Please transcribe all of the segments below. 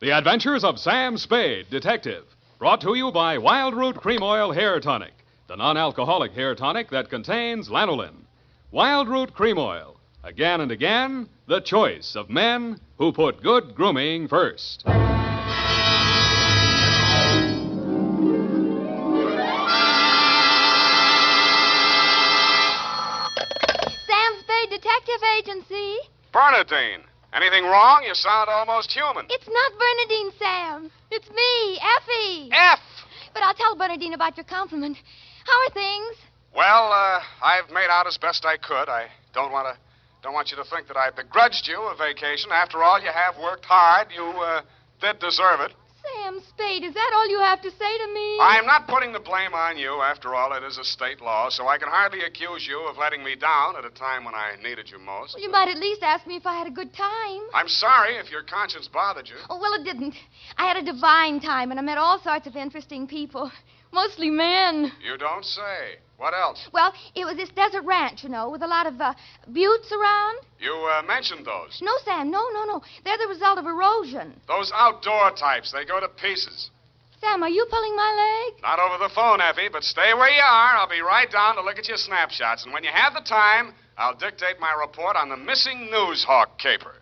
The Adventures of Sam Spade, Detective. Brought to you by Wild Root Cream Oil Hair Tonic, the non-alcoholic hair tonic that contains lanolin. Wild Root Cream Oil. Again and again, the choice of men who put good grooming first. Sam Spade Detective Agency. Bernadine, anything wrong? You sound almost human. It's not Bernadine, Sam. It's me, Effie. F! But I'll tell Bernadine about your compliment. How are things? Well, I've made out as best I could. I don't want you to think that I begrudged you a vacation. After all, you have worked hard. You did deserve it. Sam Spade, is that all you have to say to me? I'm not putting the blame on you. After all, it is a state law, so I can hardly accuse you of letting me down at a time when I needed you most. Well, you might at least ask me if I had a good time. I'm sorry if your conscience bothered you. Oh, well, it didn't. I had a divine time, and I met all sorts of interesting people. Mostly men. You don't say. What else? Well, it was this desert ranch, you know, with a lot of buttes around. You mentioned those. No, Sam, no. They're the result of erosion. Those outdoor types, they go to pieces. Sam, are you pulling my leg? Not over the phone, Effie, but stay where you are. I'll be right down to look at your snapshots. And when you have the time, I'll dictate my report on the missing Newshawk caper.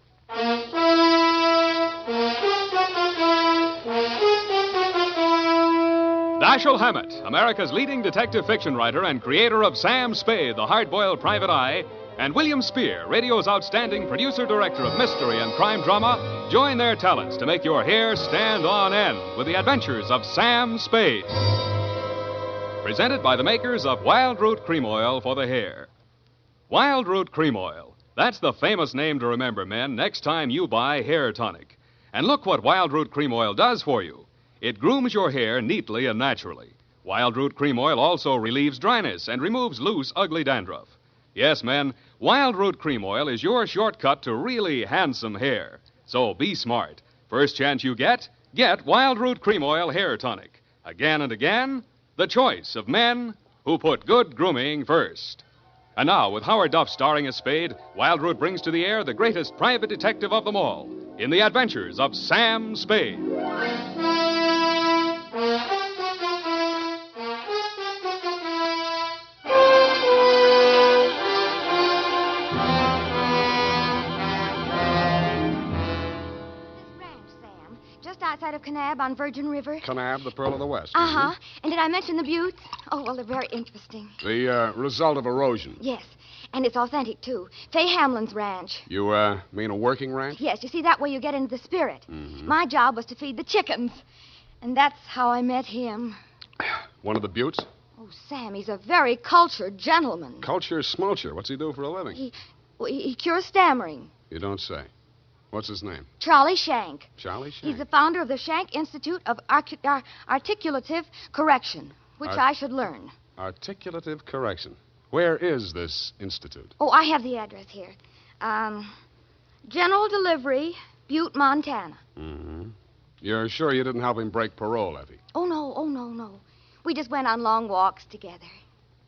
Dashiell Hammett, America's leading detective fiction writer and creator of Sam Spade, the hard-boiled private eye, and William Spier, radio's outstanding producer-director of mystery and crime drama, join their talents to make your hair stand on end with the Adventures of Sam Spade. Presented by the makers of Wild Root Cream Oil for the hair. Wild Root Cream Oil. That's the famous name to remember, men, next time you buy hair tonic. And look what Wild Root Cream Oil does for you. It grooms your hair neatly and naturally. Wild Root Cream Oil also relieves dryness and removes loose, ugly dandruff. Yes, men, Wild Root Cream Oil is your shortcut to really handsome hair. So be smart. First chance you get Wild Root Cream Oil Hair Tonic. Again and again, the choice of men who put good grooming first. And now, with Howard Duff starring as Spade, Wild Root brings to the air the greatest private detective of them all in the Adventures of Sam Spade. Outside of Kanab on Virgin River. Kanab, the Pearl of the West. Uh-huh. And did I mention the buttes? Oh, well, they're very interesting. The result of erosion. Yes. And it's authentic, too. Fay Hamlin's ranch. You, mean a working ranch? Yes, you see, that way you get into the spirit. Mm-hmm. My job was to feed the chickens. And that's how I met him. One of the buttes? Oh, Sam, he's a very cultured gentleman. Culture smulcher. What's he do for a living? He cures stammering. You don't say. What's his name? Charlie Shank. Charlie Shank? He's the founder of the Shank Institute of Articulative Correction, which I should learn. Articulative correction. Where is this institute? Oh, I have the address here. General Delivery, Butte, Montana. Mm-hmm. You're sure you didn't help him break parole, Effie? Oh, no. We just went on long walks together.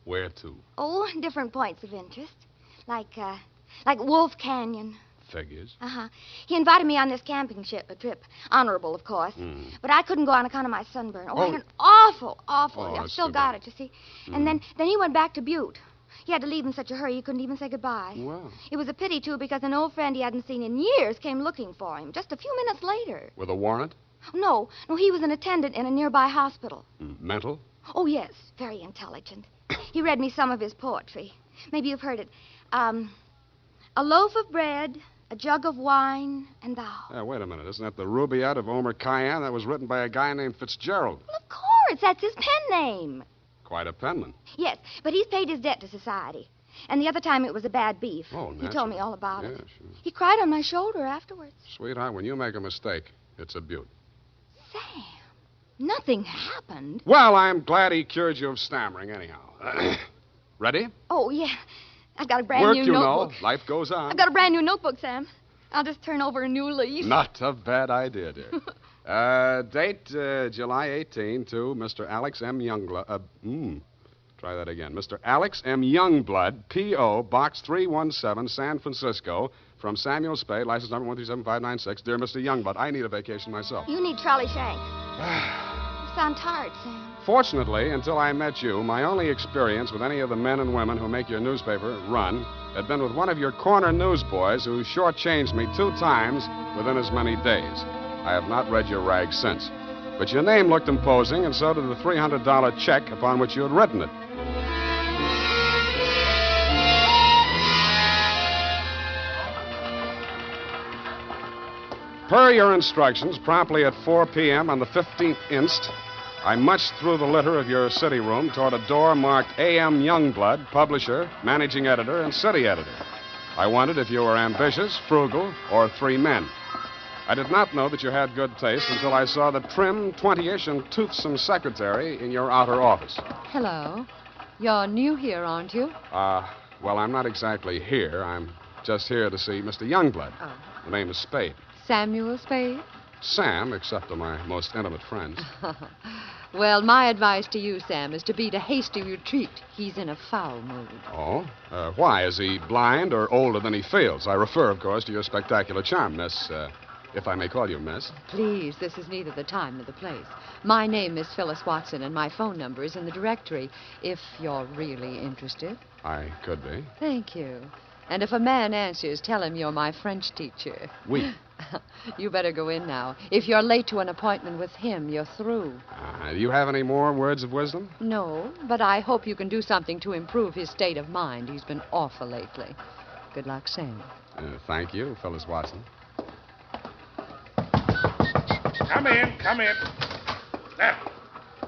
Where to? Oh, different points of interest. Like Wolf Canyon. Figures. Uh-huh. He invited me on this camping trip. Honorable, of course. Mm. But I couldn't go on account of my sunburn. I had an awful... Oh, I've still got it, you see. And then he went back to Butte. He had to leave in such a hurry he couldn't even say goodbye. Wow. It was a pity, too, because an old friend he hadn't seen in years came looking for him just a few minutes later. With a warrant? No, he was an attendant in a nearby hospital. Mental? Oh, yes, very intelligent. He read me some of his poetry. Maybe you've heard it. A loaf of bread, a jug of wine, and thou. Wait a minute. Isn't that the Rubaiyat of Omer Khayyam? That was written by a guy named Fitzgerald. Well, of course. That's his pen name. Quite a penman. Yes, but he's paid his debt to society. And the other time it was a bad beef. Oh, He naturally. told me all about it. Sure. He cried on my shoulder afterwards. Sweetheart, when you make a mistake, it's a beaut. Sam, nothing happened. Well, I'm glad he cured you of stammering, anyhow. Ready? Oh, yeah. I've got a brand Work, new you notebook. know. Life goes on. I've got a brand new notebook, Sam. I'll just turn over a new leaf. Not a bad idea, dear. Date July 18 to Mr. Alex M. Youngblood. Try that again. Mr. Alex M. Youngblood, P.O., Box 317, San Francisco, From Samuel Spade, license number 1375596. Dear Mr. Youngblood, I need a vacation myself. You need trolley shank. You sound tired, Sam. Fortunately, until I met you, my only experience with any of the men and women who make your newspaper run had been with one of your corner newsboys who shortchanged me 2 times within as many days. I have not read your rag since. But your name looked imposing, and so did the $300 check upon which you had written it. Per your instructions, promptly at 4 p.m. on the 15th inst., I munched through the litter of your city room toward a door marked A.M. Youngblood, publisher, managing editor, and city editor. I wondered if you were ambitious, frugal, or 3 men. I did not know that you had good taste until I saw the trim, 20-ish, and toothsome secretary in your outer office. Hello. You're new here, aren't you? Well, I'm not exactly here. I'm just here to see Mr. Youngblood. Oh. The name is Spade. Samuel Spade? Sam, except to my most intimate friends. Well, my advice to you, Sam, is to beat a hasty retreat. He's in a foul mood. Oh? Why? Is he blind or older than he feels? I refer, of course, to your spectacular charm, Miss, if I may call you Miss. Please, this is neither the time nor the place. My name is Phyllis Watson, and my phone number is in the directory, if you're really interested. I could be. Thank you. And if a man answers, tell him you're my French teacher. Oui. You better go in now. If you're late to an appointment with him, you're through. Do you have any more words of wisdom? No, but I hope you can do something to improve his state of mind. He's been awful lately. Good luck, Sam. Thank you, Phyllis Watson. Come in, come in. Now,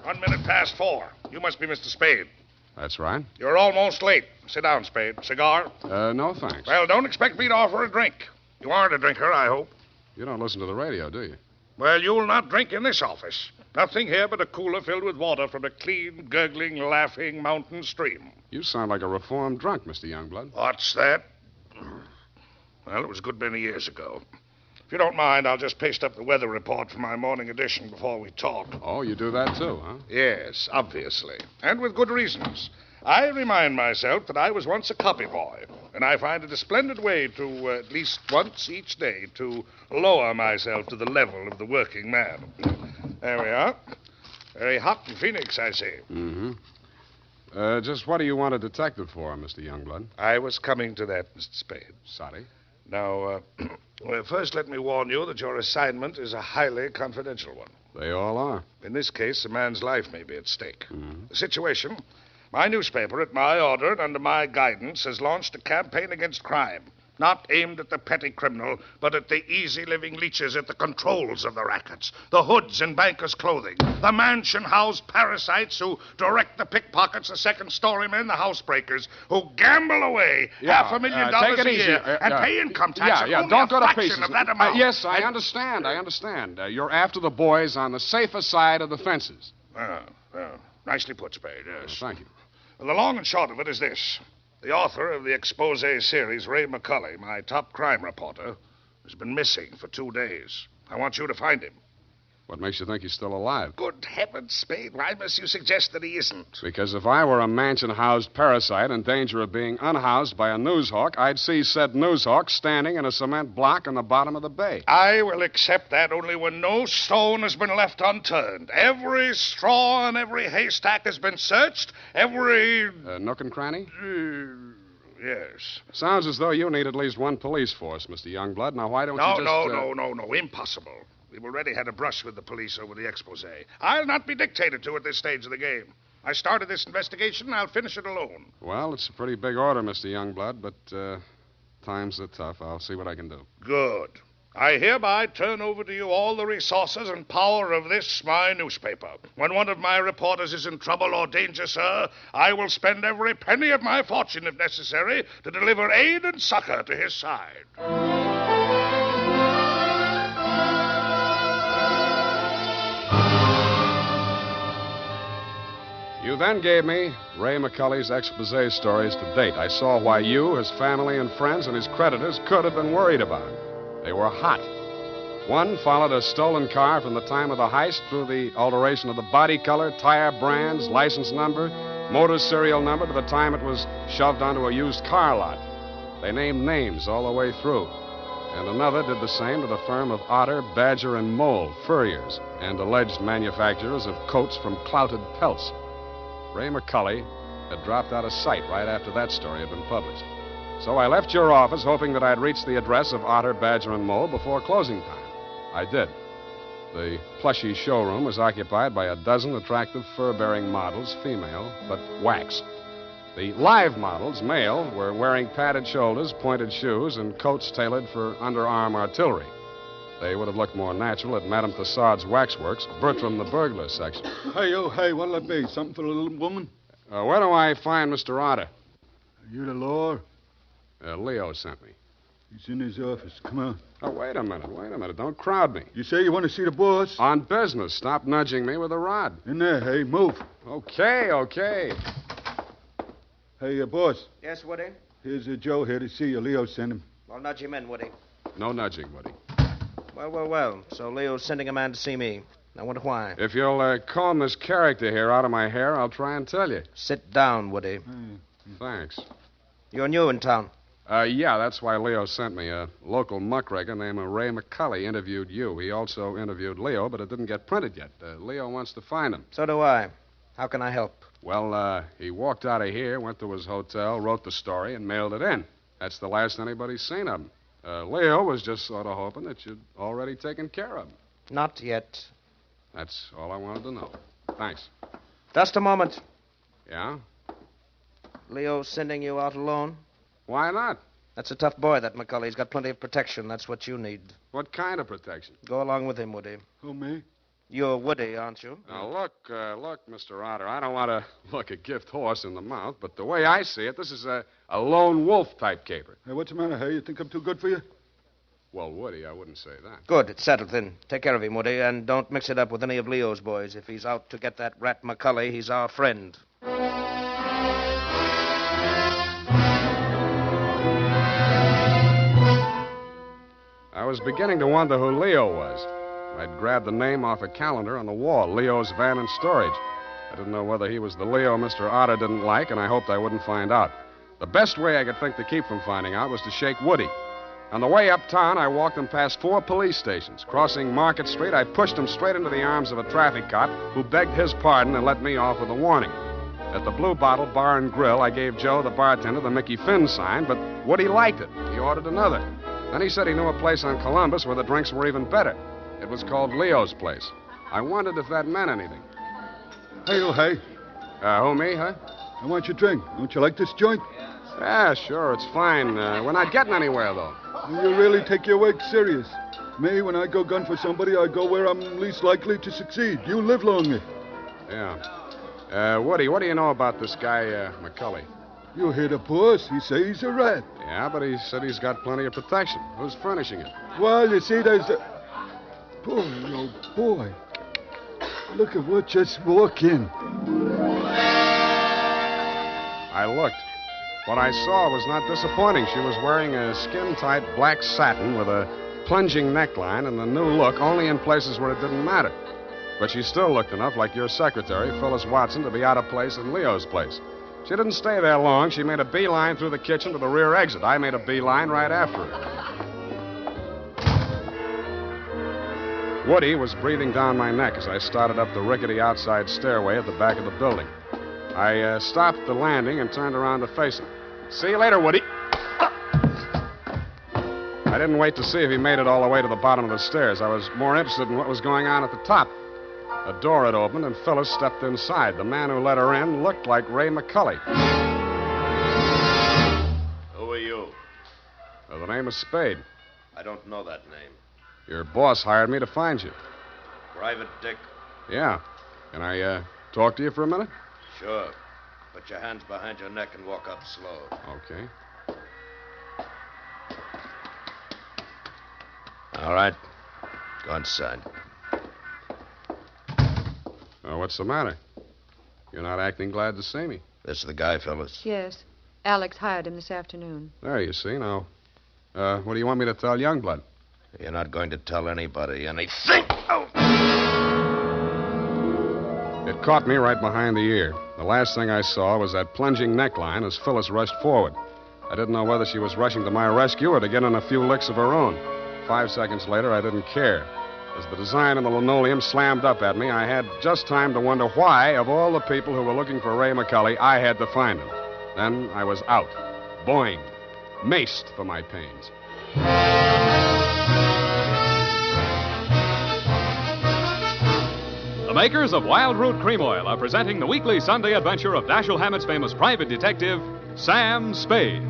1 minute past 4. You must be Mr. Spade. That's right. You're almost late. Sit down, Spade. Cigar? No, thanks. Well, don't expect me to offer a drink. You aren't a drinker, I hope. You don't listen to the radio, do you? Well, you'll not drink in this office. Nothing here but a cooler filled with water from a clean, gurgling, laughing mountain stream. You sound like a reformed drunk, Mr. Youngblood. What's that? Well, it was a good many years ago. If you don't mind, I'll just paste up the weather report for my morning edition before we talk. Oh, you do that too, huh? Yes, obviously. And with good reasons. I remind myself that I was once a copy boy, and I find it a splendid way to, at least once each day, to lower myself to the level of the working man. There we are. Very hot in Phoenix, I see. Mm-hmm. Just what do you want a detective for, Mr. Youngblood? I was coming to that, Mr. Spade. Sorry. Now, well, first let me warn you that your assignment is a highly confidential one. They all are. In this case, a man's life may be at stake. Mm-hmm. The situation, my newspaper, at my order and under my guidance, has launched a campaign against crime. Not aimed at the petty criminal, but at the easy-living leeches at the controls of the rackets, the hoods in bankers' clothing, the mansion-housed parasites who direct the pickpockets, the second-story men, the housebreakers, who gamble away $500,000 a year and pay income tax of only don't go to fraction pieces. of that amount. Yes, I understand. You're after the boys on the safer side of the fences. Well, nicely put, Spade, yes. Thank you. Well, the long and short of it is this. The author of the expose series, Ray McCulley, my top crime reporter, has been missing for 2 days. I want you to find him. What makes you think he's still alive? Good heavens, Spade, why must you suggest that he isn't? Because if I were a mansion-housed parasite in danger of being unhoused by a newshawk, I'd see said newshawk standing in a cement block on the bottom of the bay. I will accept that only when no stone has been left unturned. Every straw and every haystack has been searched. Every... nook and cranny? Yes. Sounds as though you need at least one police force, Mr. Youngblood. Now, why don't you just... No, impossible. We've already had a brush with the police over the expose. I'll not be dictated to at this stage of the game. I started this investigation, and I'll finish it alone. Well, it's a pretty big order, Mr. Youngblood, but times are tough. I'll see what I can do. Good. I hereby turn over to you all the resources and power of this, my newspaper. When one of my reporters is in trouble or danger, sir, I will spend every penny of my fortune, if necessary, to deliver aid and succor to his side. You then gave me Ray McCulley's expose stories to date. I saw why you, his family and friends, and his creditors could have been worried about him. They were hot. One followed a stolen car from the time of the heist through the alteration of the body color, tire brands, license number, motor serial number to the time it was shoved onto a used car lot. They named names all the way through. and another did the same to the firm of Otter, Badger, and Mole, furriers, and alleged manufacturers of coats from clouted pelts. Ray McCully had dropped out of sight right after that story had been published. So I left your office hoping that I'd reach the address of Otter, Badger, and Mole before closing time. I did. The plushy showroom was occupied by a dozen attractive fur-bearing models, female, but wax. The live models, male, were wearing padded shoulders, pointed shoes, and coats tailored for underarm artillery. They would have looked more natural at Madame Tussaud's waxworks, Bertram the burglar section. Hey, what'll it be? Something for the little woman? Where do I find Mr. Otter? Are you the law? Leo sent me. He's in his office. Come on. Oh, wait a minute. Don't crowd me. You say you want to see the boss? On business. Stop nudging me with a rod. In there, hey, move. Okay. Hey, boss. Yes, Woody? Here's Joe here to see you. Leo sent him. I'll nudge him in, Woody. No nudging, Woody. Well. So Leo's sending a man to see me. I wonder why. If you'll comb this character here out of my hair, I'll try and tell you. Sit down, Woody. Thanks. You're new in town. Yeah, that's why Leo sent me. A local muckraker named Ray McCully interviewed you. He also interviewed Leo, but it didn't get printed yet. Leo wants to find him. So do I. How can I help? Well, he walked out of here, went to his hotel, wrote the story, and mailed it in. That's the last anybody's seen of him. Leo was just sort of hoping that you'd already taken care of him. Not yet. That's all I wanted to know. Thanks. Just a moment. Yeah? Leo's sending you out alone? Why not? That's a tough boy, that McCully. He's got plenty of protection. That's what you need. What kind of protection? Go along with him, Woody. Who, me? You're Woody, aren't you? Now, look, Mr. Otter, I don't want to look a gift horse in the mouth, but the way I see it, this is a lone wolf type caper. Hey, what's the matter, hey? You think I'm too good for you? Well, Woody, I wouldn't say that. Good. It's settled then. Take care of him, Woody, and don't mix it up with any of Leo's boys. If he's out to get that rat McCully, he's our friend. I was beginning to wonder who Leo was. I'd grabbed the name off a calendar on the wall, Leo's Van and Storage. I didn't know whether he was the Leo Mr. Otter didn't like, and I hoped I wouldn't find out. The best way I could think to keep from finding out was to shake Woody. On the way uptown, I walked him past 4 police stations. Crossing Market Street, I pushed him straight into the arms of a traffic cop who begged his pardon and let me off with a warning. At the Blue Bottle Bar and Grill, I gave Joe, the bartender, the Mickey Finn sign, but Woody liked it. He ordered another. Then he said he knew a place on Columbus where the drinks were even better. It was called Leo's Place. I wondered if that meant anything. Hey, Who, me, huh? I want your drink. Don't you like this joint? Yeah, sure, it's fine. We're not getting anywhere, though. You really take your work serious. Me, when I go gun for somebody, I go where I'm least likely to succeed. You live longer. Yeah. Woody, what do you know about this guy, McCully? You hear the boss. He says he's a rat. Yeah, but he said he's got plenty of protection. Who's furnishing it? Well, you see, there's the... Boy, oh, boy. Look at what just walked in. I looked. What I saw was not disappointing. She was wearing a skin-tight black satin with a plunging neckline and a new look only in places where it didn't matter. But she still looked enough like your secretary, Phyllis Watson, to be out of place in Leo's place. She didn't stay there long. She made a beeline through the kitchen to the rear exit. I made a beeline right after her. Woody was breathing down my neck as I started up the rickety outside stairway at the back of the building. I stopped the landing and turned around to face him. See you later, Woody. I didn't wait to see if he made it all the way to the bottom of the stairs. I was more interested in what was going on at the top. A door had opened, and Phyllis stepped inside. The man who let her in looked like Ray McCully. Who are you? The name is Spade. I don't know that name. Your boss hired me to find you. Private Dick? Yeah. Can I talk to you for a minute? Sure. Put your hands behind your neck and walk up slow. Okay. All right. Go inside. What's the matter? You're not acting glad to see me. This the guy, Phyllis? Yes. Alex hired him this afternoon. There, you see. Now, what do you want me to tell Youngblood? You're not going to tell anybody anything. Oh! It caught me right behind the ear. The last thing I saw was that plunging neckline as Phyllis rushed forward. I didn't know whether she was rushing to my rescue or to get in a few licks of her own. 5 seconds later, I didn't care. As the design on the linoleum slammed up at me, I had just time to wonder why, of all the people who were looking for Ray McCully, I had to find him. Then I was out. Boing. Maced for my pains. The makers of Wild Root Cream Oil are presenting the weekly Sunday adventure of Dashiell Hammett's famous private detective, Sam Spade.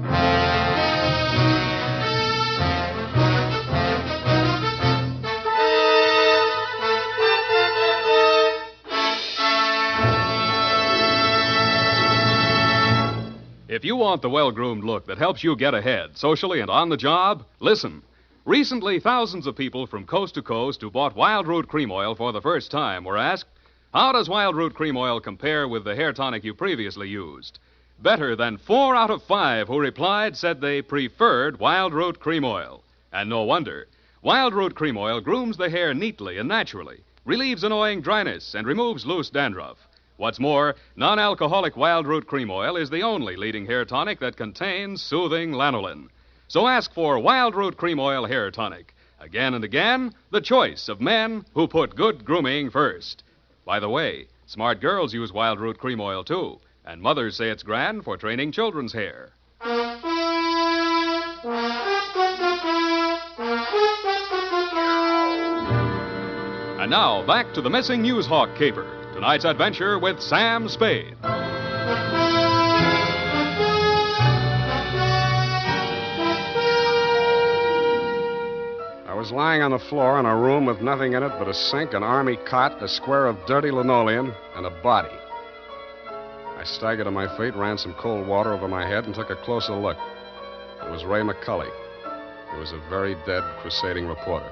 If you want the well-groomed look that helps you get ahead, socially and on the job, listen. Recently, thousands of people from coast to coast who bought Wild Root Cream Oil for the first time were asked, how does Wild Root Cream Oil compare with the hair tonic you previously used? Better than 4 out of 5 who replied said they preferred Wild Root Cream Oil. And no wonder. Wild Root Cream Oil grooms the hair neatly and naturally, relieves annoying dryness, and removes loose dandruff. What's more, non-alcoholic Wild Root Cream Oil is the only leading hair tonic that contains soothing lanolin. So ask for Wild Root Cream Oil Hair Tonic. Again and again, the choice of men who put good grooming first. By the way, smart girls use Wild Root Cream Oil, too. And mothers say it's grand for training children's hair. And now, back to the missing Newshawk caper. Tonight's adventure with Sam Spade. I was lying on the floor in a room with nothing in it but a sink, an army cot, a square of dirty linoleum, and a body. I staggered to my feet, ran some cold water over my head, and took a closer look. It was Ray McCully. He was a very dead crusading reporter.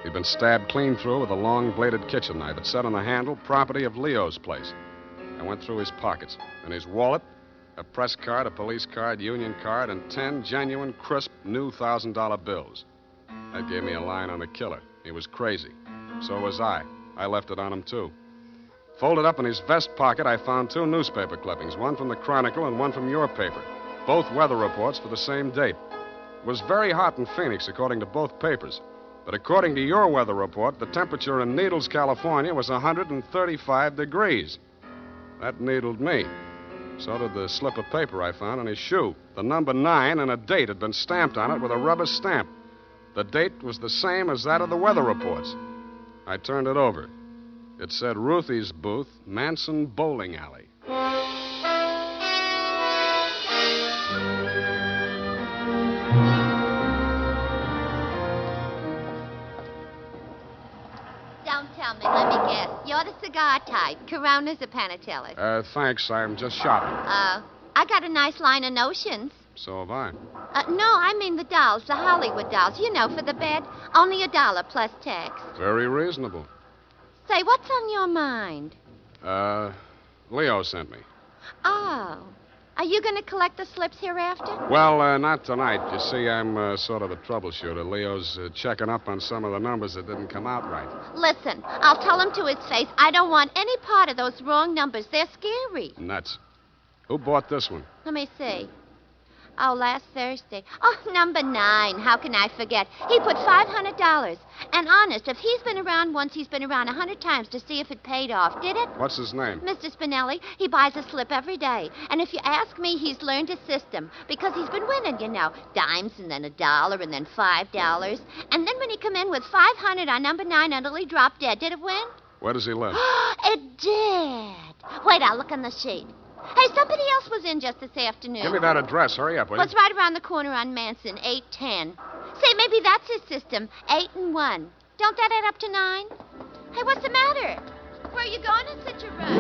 He'd been stabbed clean through with a long-bladed kitchen knife. It said on the handle, property of Leo's place. I went through his pockets. In his wallet, a press card, a police card, union card, and 10 genuine, crisp, new $1,000 bills. That gave me a line on the killer. He was crazy. So was I. I left it on him, too. Folded up in his vest pocket, I found 2 newspaper clippings, one from the Chronicle and one from your paper. Both weather reports for the same date. It was very hot in Phoenix, according to both papers. But according to your weather report, the temperature in Needles, California was 135 degrees. That needled me. So did the slip of paper I found on his shoe. The number 9 and a date had been stamped on it with a rubber stamp. The date was the same as that of the weather reports. I turned it over. It said Ruthie's Booth, Manson Bowling Alley. Don't tell me, let me guess. You're the cigar type. Coronas or Panatellas? Thanks, I'm just shopping. I got a nice line of notions. So have I. No, I mean the dolls, the Hollywood dolls. You know, for the bed. Only $1 plus tax. Very reasonable. Say, what's on your mind? Leo sent me. Oh. Are you going to collect the slips hereafter? Well, not tonight. You see, I'm sort of a troubleshooter. Leo's checking up on some of the numbers that didn't come out right. Listen, I'll tell him to his face I don't want any part of those wrong numbers. They're scary. Nuts. Who bought this one? Let me see. Oh, last Thursday. Oh, number 9. How can I forget? He put $500. And honest, if he's been around once, he's been around 100 times to see if it paid off. Did it? What's his name? Mr. Spinelli. He buys a slip every day. And if you ask me, he's learned a system. Because he's been winning, you know. Dimes and then $1 and then $5. And then when he come in with 500 on number 9 until he dropped dead, did it win? Where does he live? It did. Wait, I'll look on the sheet. Hey, somebody else was in just this afternoon. Give me that address. Hurry up, will you? Well, it's right around the corner on Manson, 810. Say, maybe that's his system, 8 and 1. Don't that add up to 9? Hey, what's the matter? Where are you going in such a rush?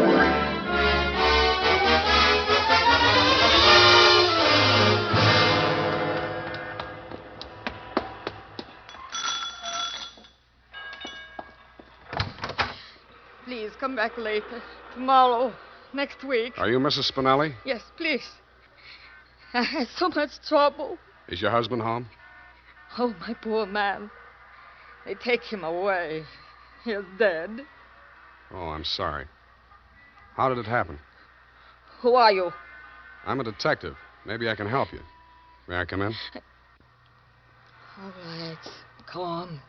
Please, come back later. Tomorrow. Next week. Are you Mrs. Spinelli? Yes, please. I had so much trouble. Is your husband home? Oh, my poor man. They take him away. He's dead. Oh, I'm sorry. How did it happen? Who are you? I'm a detective. Maybe I can help you. May I come in? All right. Come on.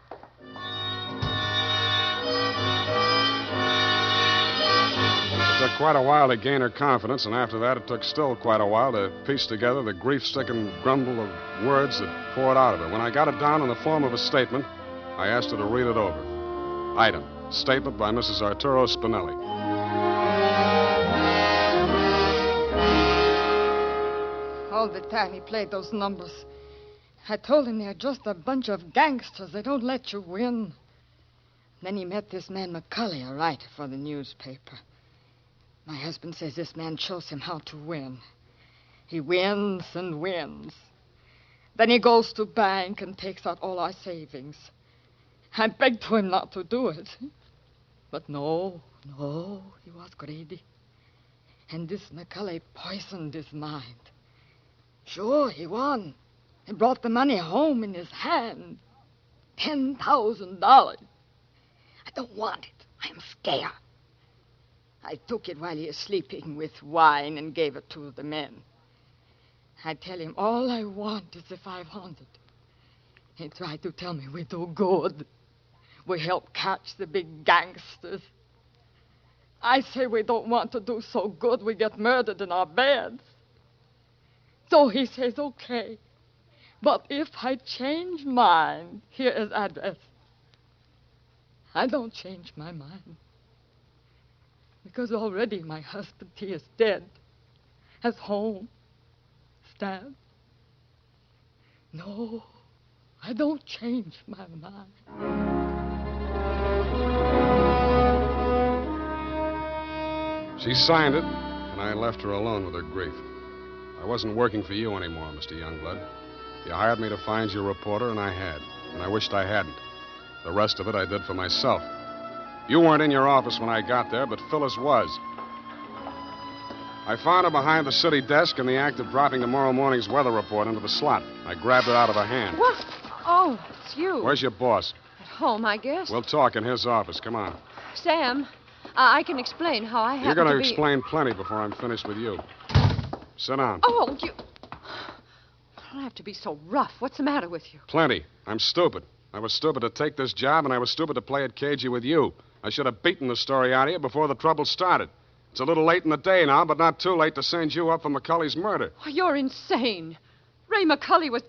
It took quite a while to gain her confidence, and after that it took still quite a while to piece together the grief-stricken grumble of words that poured out of her. When I got it down in the form of a statement, I asked her to read it over. Item, statement by Mrs. Arturo Spinelli. All the time he played those numbers, I told him they're just a bunch of gangsters. They don't let you win. Then he met this man McCulley, a writer for the newspaper. My husband says this man shows him how to win. He wins and wins. Then he goes to bank and takes out all our savings. I begged him not to do it. But no, he was greedy. And this McCulley poisoned his mind. Sure, he won. He brought the money home in his hand. $10,000. I don't want it. I'm scared. I took it while he was sleeping with wine and gave it to the men. I tell him all I want is the 500. He tried to tell me we do good. We help catch the big gangsters. I say we don't want to do so good we get murdered in our beds. So he says, okay. But if I change mine, here is address. I don't change my mind. Because already my husband, he is dead. Has home. Stabbed. No, I don't change my mind. She signed it, and I left her alone with her grief. I wasn't working for you anymore, Mr. Youngblood. You hired me to find you a reporter, and I had. And I wished I hadn't. The rest of it I did for myself. You weren't in your office when I got there, but Phyllis was. I found her behind the city desk in the act of dropping tomorrow morning's weather report into the slot. I grabbed it out of her hand. What? Oh, it's you. Where's your boss? At home, I guess. We'll talk in his office. Come on. Sam, I can explain how I happen You're going to be... explain plenty before I'm finished with you. Sit down. Oh, you... don't have to be so rough. What's the matter with you? Plenty. I'm stupid. I was stupid to take this job, and I was stupid to play it cagey with you. I should have beaten the story out of you before the trouble started. It's a little late in the day now, but not too late to send you up for McCulley's murder. Oh, you're insane. Ray McCulley was...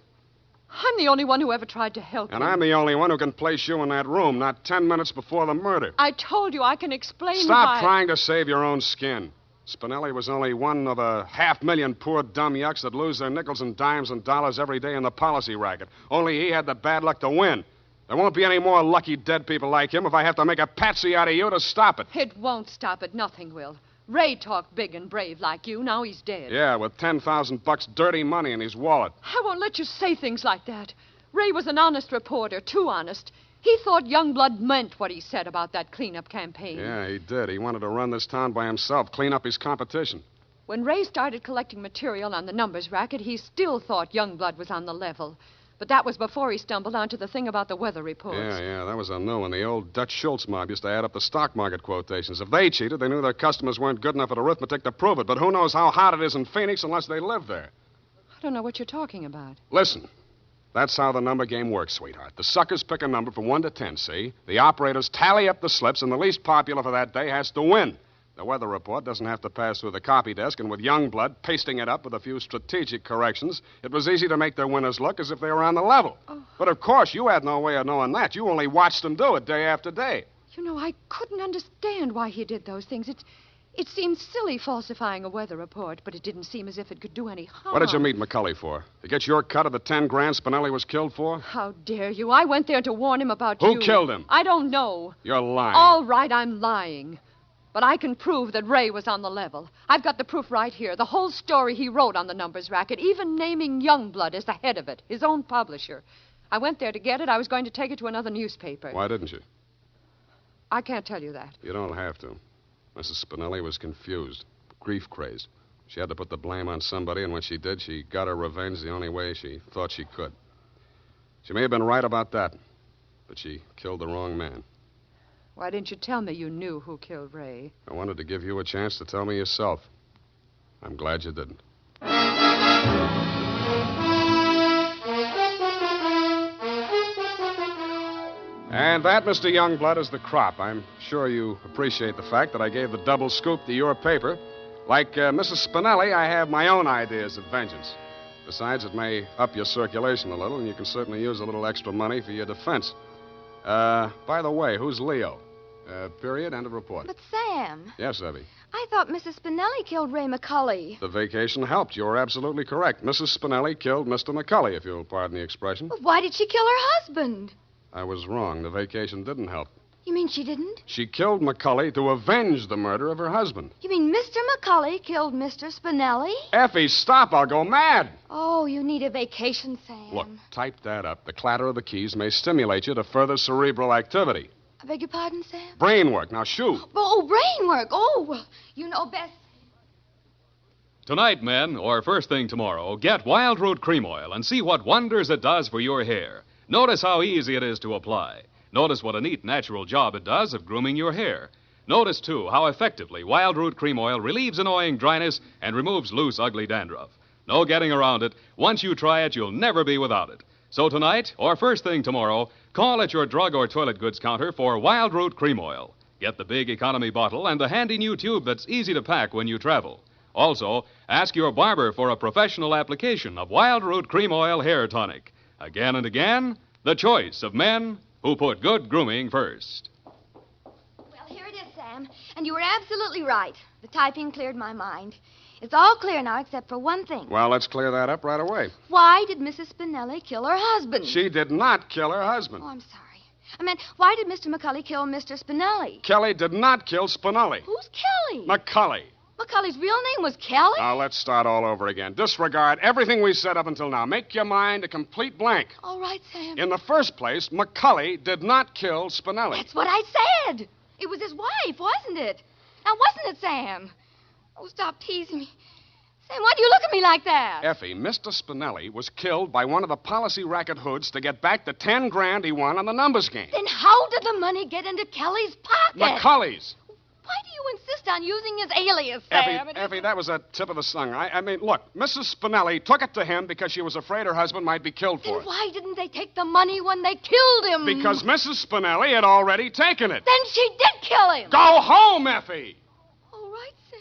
I'm the only one who ever tried to help And him. I'm the only one who can place you in that room, not 10 minutes before the murder. I told you I can explain Stop trying to save your own skin. Spinelli was only one of 500,000 poor dumb yucks that lose their nickels and dimes and dollars every day in the policy racket. Only he had the bad luck to win. There won't be any more lucky dead people like him if I have to make a patsy out of you to stop it. It won't stop it. Nothing will. Ray talked big and brave like you. Now he's dead. Yeah, with $10,000 dirty money in his wallet. I won't let you say things like that. Ray was an honest reporter, too honest. He thought Youngblood meant what he said about that cleanup campaign. Yeah, he did. He wanted to run this town by himself, clean up his competition. When Ray started collecting material on the numbers racket, he still thought Youngblood was on the level. But that was before he stumbled onto the thing about the weather reports. Yeah, that was a new one. The old Dutch Schultz mob used to add up the stock market quotations. If they cheated, they knew their customers weren't good enough at arithmetic to prove it. But who knows how hot it is in Phoenix unless they live there? I don't know what you're talking about. Listen, that's how the number game works, sweetheart. The suckers pick a number from 1 to 10, see? The operators tally up the slips, and the least popular for that day has to win. The weather report doesn't have to pass through the copy desk, and with Youngblood pasting it up with a few strategic corrections, it was easy to make their winners look as if they were on the level. Oh. But, of course, you had no way of knowing that. You only watched them do it day after day. You know, I couldn't understand why he did those things. It seemed silly falsifying a weather report, but it didn't seem as if it could do any harm. What did you meet McCulley for? To get your cut of the 10 grand Spinelli was killed for? How dare you? I went there to warn him about you. Who killed him? I don't know. You're lying. All right, I'm lying. But I can prove that Ray was on the level. I've got the proof right here. The whole story he wrote on the numbers racket, even naming Youngblood as the head of it, his own publisher. I went there to get it. I was going to take it to another newspaper. Why didn't you? I can't tell you that. You don't have to. Mrs. Spinelli was confused, grief-crazed. She had to put the blame on somebody, and when she did, she got her revenge the only way she thought she could. She may have been right about that, but she killed the wrong man. Why didn't you tell me you knew who killed Ray? I wanted to give you a chance to tell me yourself. I'm glad you didn't. And that, Mr. Youngblood, is the crop. I'm sure you appreciate the fact that I gave the double scoop to your paper. Like Mrs. Spinelli, I have my own ideas of vengeance. Besides, it may up your circulation a little, and you can certainly use a little extra money for your defense. By the way, who's Leo? Period, end of report. But, Sam. Yes, Effie. I thought Mrs. Spinelli killed Ray McCulley. The vacation helped. You're absolutely correct. Mrs. Spinelli killed Mr. McCulley, if you'll pardon the expression. Well, why did she kill her husband? I was wrong. The vacation didn't help. You mean she didn't? She killed McCulley to avenge the murder of her husband. You mean Mr. McCulley killed Mr. Spinelli? Effie, stop. I'll go mad. Oh, you need a vacation, Sam. Look, type that up. The clatter of the keys may stimulate you to further cerebral activity. I beg your pardon, Sam? Brain work. Now, shoot. Oh, brain work. Oh, well, you know best. Tonight, men, or first thing tomorrow, get Wild Root Cream Oil and see what wonders it does for your hair. Notice how easy it is to apply. Notice what a neat, natural job it does of grooming your hair. Notice, too, how effectively Wild Root Cream Oil relieves annoying dryness and removes loose, ugly dandruff. No getting around it. Once you try it, you'll never be without it. So tonight, or first thing tomorrow, call at your drug or toilet goods counter for Wild Root Cream Oil. Get the big economy bottle and the handy new tube that's easy to pack when you travel. Also, ask your barber for a professional application of Wild Root Cream Oil Hair Tonic. Again and again, the choice of men who put good grooming first. Well, here it is, Sam. And you were absolutely right. The typing cleared my mind. It's all clear now except for one thing. Well, let's clear that up right away. Why did Mrs. Spinelli kill her husband? She did not kill her husband. Oh, I'm sorry. I meant, why did Mr. McCulley kill Mr. Spinelli? Kelly did not kill Spinelli. Who's Kelly? McCulley. McCulley's real name was Kelly? Now, let's start all over again. Disregard everything we said up until now. Make your mind a complete blank. All right, Sam. In the first place, McCulley did not kill Spinelli. That's what I said. It was his wife, wasn't it? Now, wasn't it, Sam? Oh, stop teasing me. Sam, why do you look at me like that? Effie, Mr. Spinelli was killed by one of the policy racket hoods to get back the 10 grand he won on the numbers game. Then how did the money get into Kelly's pocket? McCulley's. Why do you insist on using his alias, Sam? Effie, that was a tip of the tongue. I mean, look, Mrs. Spinelli took it to him because she was afraid her husband might be killed for Then it. why didn't they take the money when they killed him? Because Mrs. Spinelli had already taken it. Then she did kill him. Go home, Effie! All right, Sam.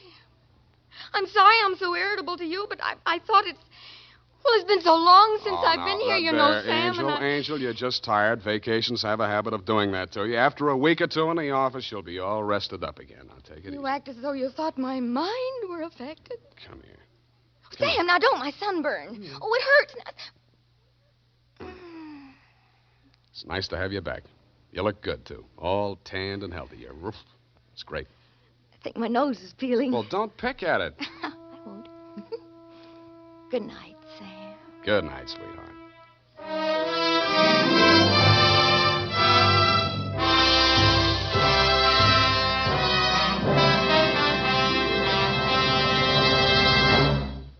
I'm sorry I'm so irritable to you, but I thought it's... Well, it's been so long since I've been here, you know, Sam. Angel, you're just tired. Vacations have a habit of doing that to you. After a week or two in the office, you'll be all rested up again. Now, take it easy. You act as though you thought my mind were affected. Come here. Sam, now don't. My sunburn. Oh, it hurts. It's nice to have you back. You look good, too. All tanned and healthy. It's great. I think my nose is peeling. Well, don't pick at it. I won't. Good night, Sam. Good night, sweetheart.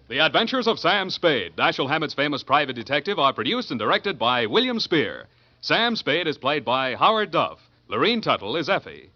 The Adventures of Sam Spade, Dashiell Hammett's famous private detective, are produced and directed by William Spier. Sam Spade is played by Howard Duff. Lurene Tuttle is Effie.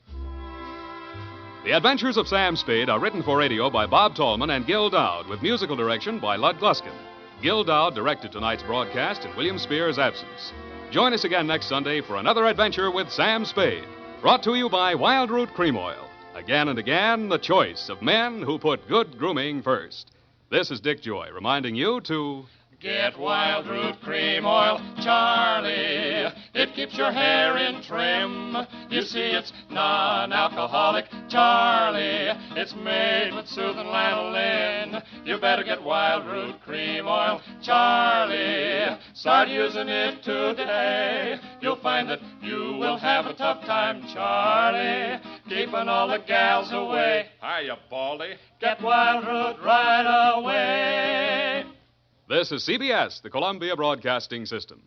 The Adventures of Sam Spade are written for radio by Bob Tallman and Gil Dowd, with musical direction by Lud Gluskin. Gil Dowd directed tonight's broadcast in William Spier's absence. Join us again next Sunday for another adventure with Sam Spade, brought to you by Wild Root Cream Oil. Again and again, the choice of men who put good grooming first. This is Dick Joy reminding you to... Get Wild Root Cream Oil, Charlie. It keeps your hair in trim. You see, it's non-alcoholic, Charlie. It's made with soothing lanolin. You better get Wild Root Cream Oil, Charlie. Start using it today. You'll find that you will have a tough time, Charlie, keeping all the gals away. Hiya, Baldy. Get Wild Root right away. This is CBS, the Columbia Broadcasting System.